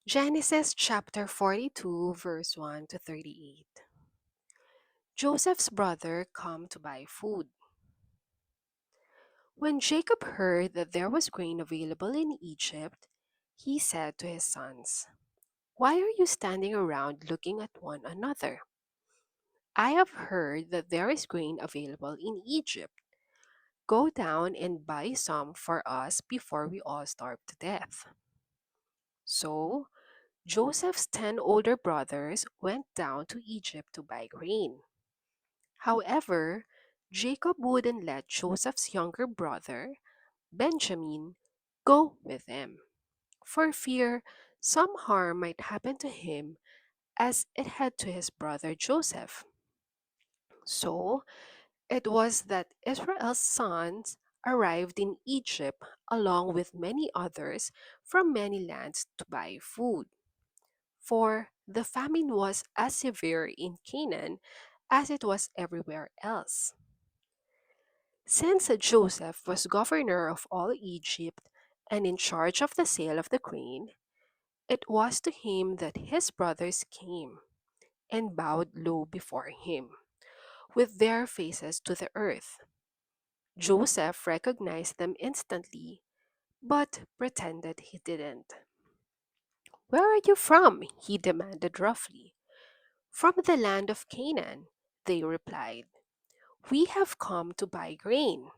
Genesis chapter 42, verse 1 to 38. Joseph's brother come to buy food. When Jacob heard that there was grain available in Egypt, he said to his sons, "Why are you standing around looking at one another? I have heard that there is grain available in Egypt. Go down and buy some for us before we all starve to death." So Joseph's 10 older brothers went down to Egypt to buy grain. However, Jacob wouldn't let Joseph's younger brother, Benjamin, go with them, for fear some harm might happen to him as it had to his brother Joseph. So it was that Israel's sons arrived in Egypt along with many others from many lands to buy food. For the famine was as severe in Canaan as it was everywhere else. Since Joseph was governor of all Egypt and in charge of the sale of the grain, it was to him that his brothers came and bowed low before him, with their faces to the earth. Joseph recognized them instantly, but pretended he didn't. "Where are you from?" he demanded roughly. "From the land of Canaan," they replied. "We have come to buy grain."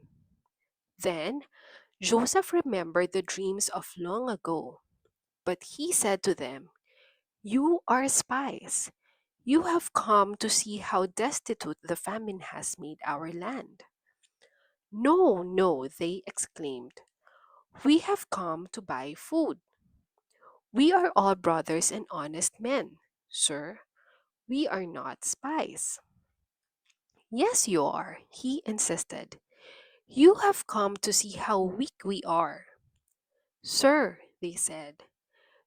Then Joseph remembered the dreams of long ago, but he said to them, "You are spies. You have come to see how destitute the famine has made our land." "No, no," they exclaimed. "We have come to buy food. We are all brothers and honest men, sir. We are not spies." "Yes, you are," he insisted. "You have come to see how weak we are." "Sir," they said,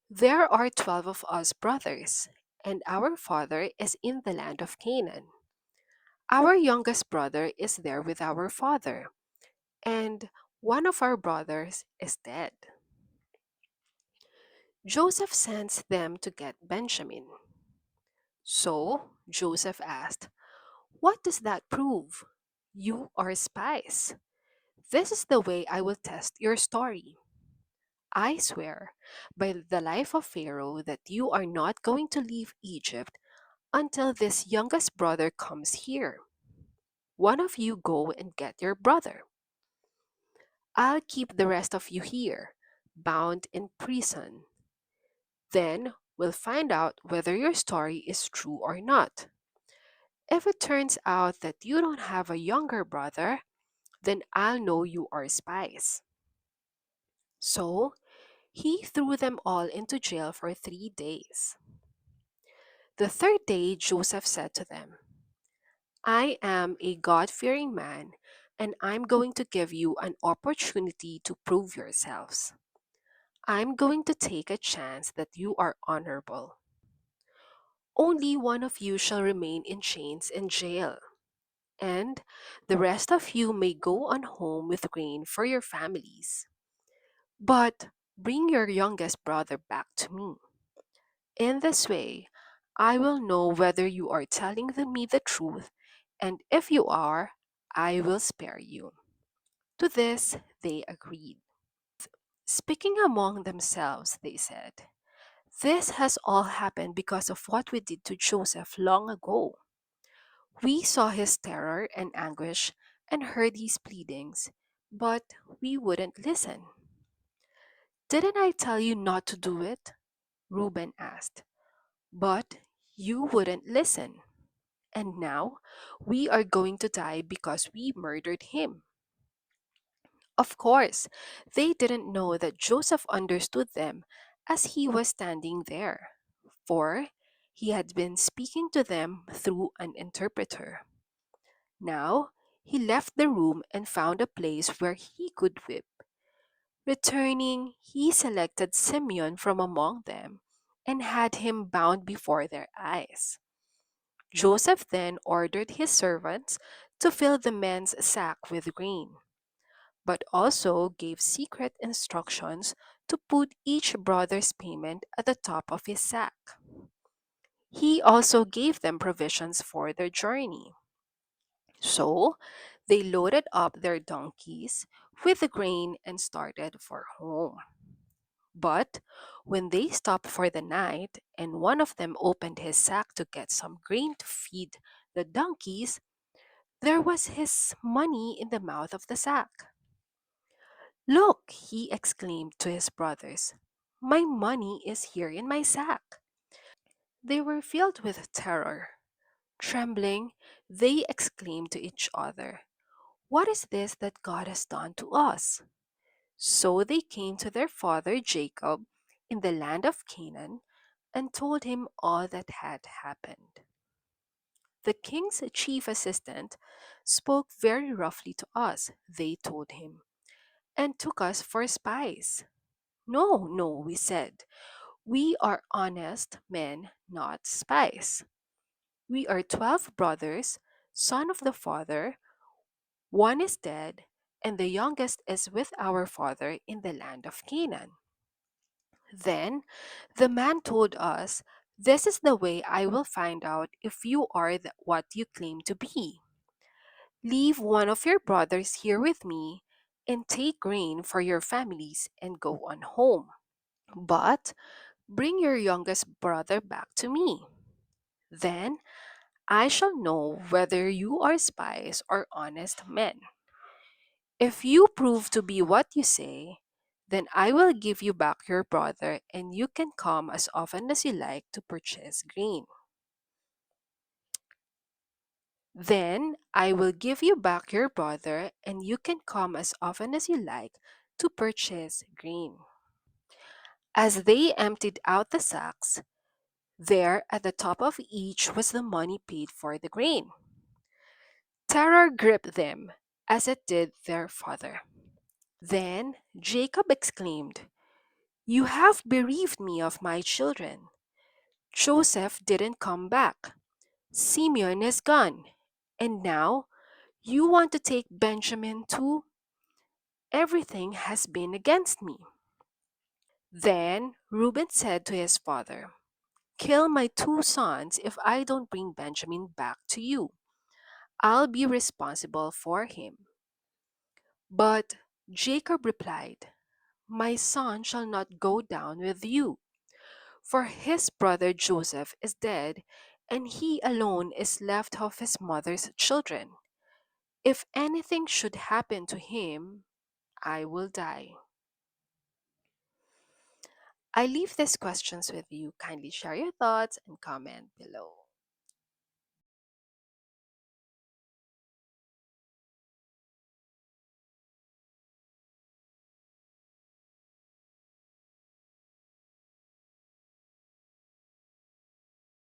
"there are 12 of us brothers, and our father is in the land of Canaan. Our youngest brother is there with our father, and one of our brothers is dead." Joseph sends them to get Benjamin. So Joseph asked, "What does that prove? You are spies. This is the way I will test your story. I swear by the life of Pharaoh that you are not going to leave Egypt until this youngest brother comes here. One of you go and get your brother. I'll keep the rest of you here, bound in prison. Then we'll find out whether your story is true or not. If it turns out that you don't have a younger brother, then I'll know you are spies." So he threw them all into jail for 3 days. The third day, Joseph said to them, "I am a God fearing man, and I'm going to give you an opportunity to prove yourselves. I'm going to take a chance that you are honorable. Only one of you shall remain in chains in jail, and the rest of you may go on home with grain for your families. But bring your youngest brother back to me. In this way, I will know whether you are telling me the truth, and if you are, I will spare you." To this they agreed. Speaking among themselves, they said, "This has all happened because of what we did to Joseph long ago. We saw his terror and anguish and heard his pleadings, but we wouldn't listen." "Didn't I tell you not to do it?" Reuben asked. "But you wouldn't listen. And now we are going to die because we murdered him." Of course, they didn't know that Joseph understood them as he was standing there, for he had been speaking to them through an interpreter. Now he left the room and found a place where he could weep. Returning, he selected Simeon from among them and had him bound before their eyes. Joseph then ordered his servants to fill the men's sack with grain, but also gave secret instructions to put each brother's payment at the top of his sack. He also gave them provisions for their journey. So they loaded up their donkeys with the grain and started for home. But when they stopped for the night and one of them opened his sack to get some grain to feed the donkeys, there was his money in the mouth of the sack. Look, he exclaimed to his brothers, my money is here in my sack. They were filled with terror. Trembling, they exclaimed to each other, what is this that God has done to us? So they came to their father Jacob in the land of Canaan and told him all that had happened. The king's chief assistant spoke very roughly to us, they told him, and took us for spies. No, no, we said. We are honest men, not spies. We are 12 brothers, son of the father. One is dead, and the youngest is with our father in the land of Canaan. Then the man told us, this is the way I will find out if you are what you claim to be. Leave one of your brothers here with me and take grain for your families and go on home. But bring your youngest brother back to me. Then I shall know whether you are spies or honest men. If you prove to be what you say, then I will give you back your brother and you can come as often as you like to purchase grain. Then I will give you back your brother and you can come as often as you like to purchase grain. As they emptied out the sacks, there at the top of each was the money paid for the grain. Terror gripped them as it did their father. Then Jacob exclaimed, you have bereaved me of my children. Joseph didn't come back. Simeon is gone. And now you want to take Benjamin too? Everything has been against me. Then Reuben said to his father, kill my two sons if I don't bring Benjamin back to you. I'll be responsible for him. But Jacob replied, my son shall not go down with you, for his brother Joseph is dead, and he alone is left of his mother's children. If anything should happen to him, I will die. I leave these questions with you. Kindly share your thoughts and comment below.